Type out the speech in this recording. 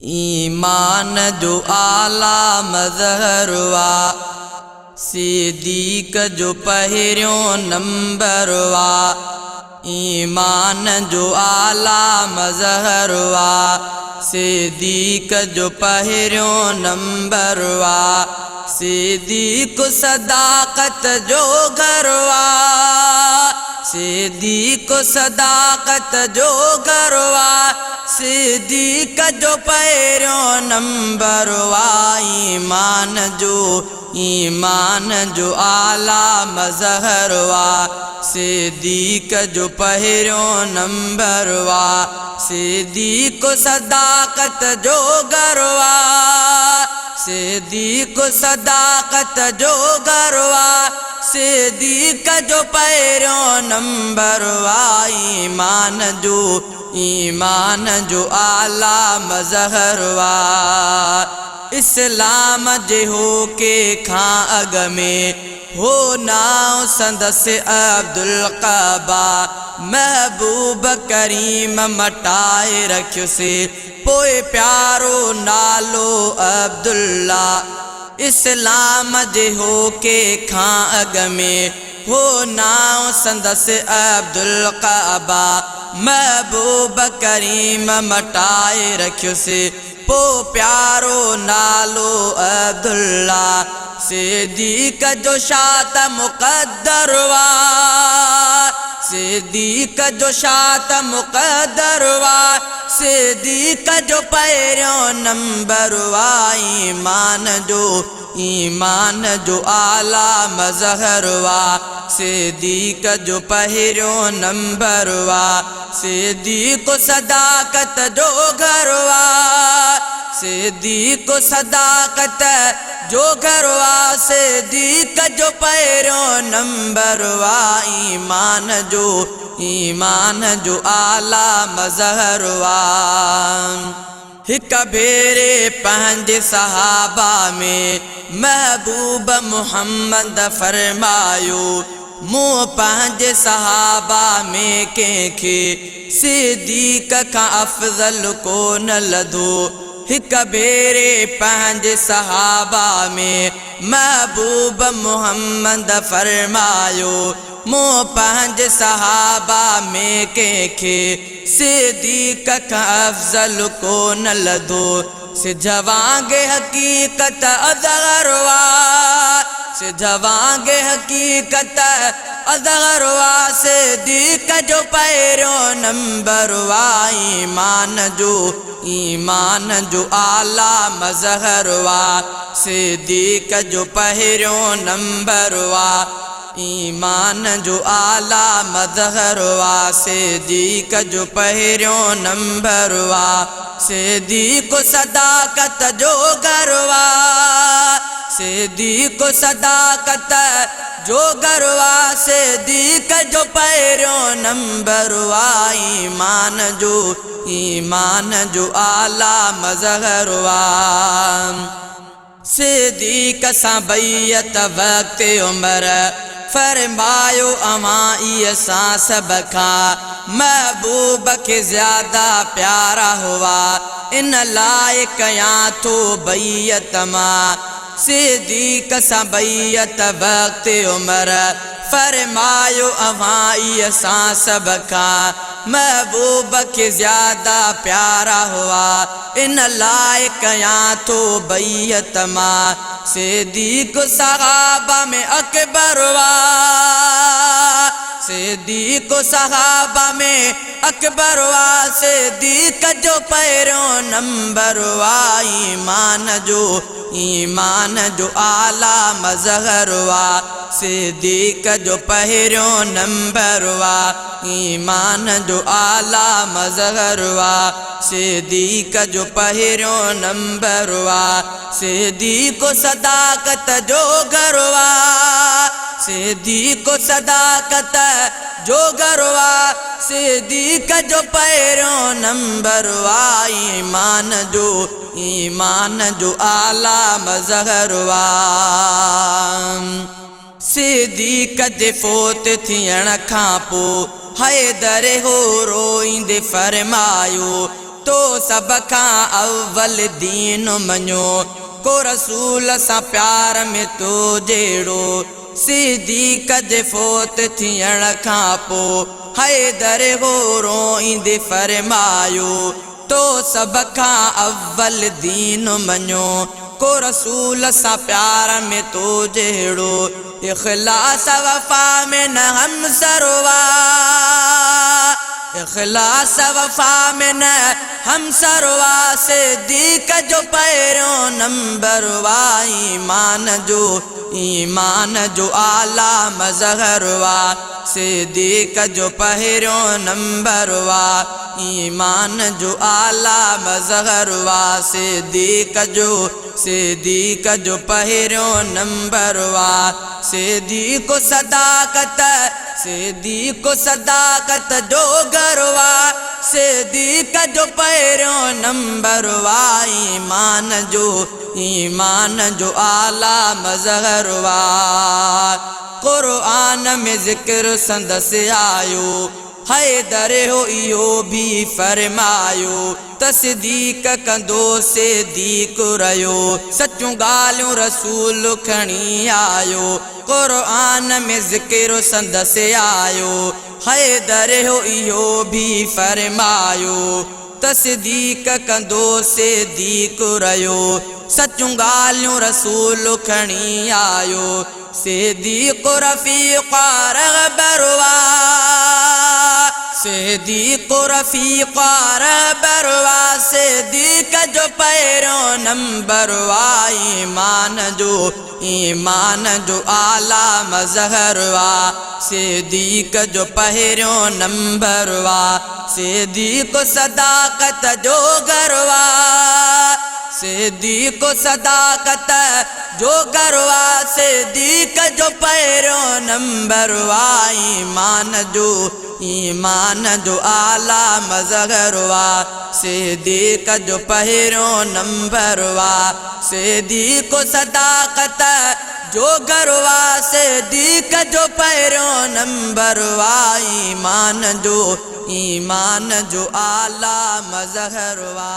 ईमान जो आला मज़हर वा, सिद्दीक़ जो पहिरियों नंबर वा। ईमान जो आला मज़हर वा, सिद्दीक़ जो पहिरियों नंबर वा। सिद्दीक़ सदाक़त जो घर वा, सिद्दीक़ सदाक़त जो घर वा। सिद्दीक़ जो पहिरियों नंबर वा। ईमान जो आला मज़हर वा, सिद्दीक़ जो पहिरियों नंबर वा। सिद्दीक़ सदाक़त जो घर वा, सिद्दीक़ सदाक़त जो घर वा। सिद्दीक़ जो पहिरियों नंबर वा। ईमान जो आला मज़हर वा। इस्लाम जे हो के खां अग में हो नाव संदसि अब्दुल क़बा। महबूब करीम मटाए रखियोसि पोइ प्यारो नालो अब्दुल्ला। इस्लाम जे हो के खां अग में हो नाव संदसि अब्दुल क़बा। महबूब करीम मटाए रखियोसि पो प्यारो नालो अब्दुल्ला। सिद्दीक़ जो शात मुक़द्दर वा, सिद्दीक़ जो शात मुक़द्दर वा। सिद्दीक़ जो पहिरियों नंबर वा। ईमान जो आला मज़हर वा, सिद्दीक़ जो पहिरियों नंबर वा। सिद्दीक़ सदाक़त जो घर वा, सिद्दीक़ सदाक़त जो घर वा। सिद्दीक़ जो पहिरियों नंबर वा। ईमान जो आला मज़हर वा। हिक भेरे पंहिंजे सहाबा में महबूब मुहम्मद फरमायो, मूं पंहिंजे सहाबा में कंहिंखे सिद्दीक़ खां अफ़ज़ल कोन लधो। हिक भेरे पंहिंजे सहाबा में महबूब मुहम्मद फरमायो, मूं पंहिंजे सहाबा में कंहिंखे सिद्दीक़ खां अफ़ज़ल कोन लधो। सिझवांगे हक़ीक़त अज़हर वा, सिझवांगे हक़ीक़त अज़हर वा। सिद्दीक़ जो पहिरियों नंबर वा। ईमान जो आला मज़हर वा, सिद्दीक़ जो पहिरियों नंबर वा। ईमान जो आला मज़हर वा, सिद्दीक़ जो पहिरियों नंबर वा। सिद्दीक़ सदाक़त जो घर वा, सिद्दीक़ सदाक़त जो घर वा। सिद्दीक़ जो पहिरियों नंबर वा। ईमान जो आला मज़हर वा। सिद्दीक़ सां बैअत वक़्त उमर फरमायो, अवां इह सां सभ खां महबूब खे ज़्यादा प्यारा हुआ। इन लाइ कयां थो बैअत मां। सिद्दीक़ सां बैअत वक़्त उमर फरमायो, अवां इह सां सभ खां महबूब खे ज़्यादा प्यारा हुआ। इन लाइ कयां थो बैअत मां। सिद्दीक़ सहाबा में अकबर वा, सिद्दीक़ सहाबा में अकबर वा। सिद्दीक़ जो पहिरियों नंबर वा। ईमान जो आला मज़हर वा, सिद्दीक़ जो पहिरियों नंबर वा। ईमान जो आला मज़हर वा, सिद्दीक़ जो पहिरियों नंबर वा। सिद्दीक़ सदाक़त जो घर वा, सिद्दीक़ सदाक़त जो घर वा। सिद्दीक़ जो पहिरियों नंबर वा। ईमान जो आला मज़हर वा। सिद्दीक़ जे फ़ौत थियण खां पोइ हैदर हो रोईंदे फरमायो, तो सब खां अव्वल दीन मञो, को रसूल सां प्यार में तो जहिड़ो। सिद्दीक़ जे फोत थियण खां पोइ हैदर हो रोईंदे फरमायो, तो सब खां अव्वल दीन मञो, को रसूल सां प्यार में तो जहिड़ो। इख़लास वफ़ा में न हम सरवा, इख़लास वफ़ा में न हम सरवा। सिद्दीक़ जो पहिरियों नंबर वा, ईमान जो आला मज़हर वा। सिद्दीक़ जो पहिरियों नंबर वा, ईमान जो आला मज़हर वा। सिद्दीक़ जो पहिरियों नंबर वा। सिद्दीक़ सदाकत जो गरवा। सिद्दीक़ जो पहिरियों नंबर वा, ईमान जो आला मज़हर वा। क़ुरआन में ज़िक्र संदसि आयो, हैदर हो इहो भी फरमायो। तस्दीक़ कंदो सिद्दीक़ रहियो, सचूं ॻाल्हियूं रसूल खणी आयो। क़ुरआन में ज़िक्र संदसि आयो, हैदर हो इहो भी फरमायो। तस्दीक़ कंदो सिद्दीक़ रहियो, सचूं ॻाल्हियूं रसूल खणी आयो। सिद्दीक़ रफ़ीक़ रहबर वा, सिद्दीक़ रफ़ीक़ रहबर वा। सिद्दीक़ जो पहिरियों नंबर वा, ईमान जो आला मज़हर वा। सिद्दीक़ जो पहिरियों नंबर वा। सिद्दीक़ सदाकत जो गरवा, सिद्दीक़ सदाकत जो गरवा। सिद्दीक़ जो पहिरियों नंबर वा, ईमान जो आला मज़हर वा। सिद्दीक़ जो पहिरियों नंबर वा। सिद्दीक़ सदाकत जो गरवा। सिद्दीक़ जो पहिरियों नंबर वा, ईमान जो आला मज़हर वा।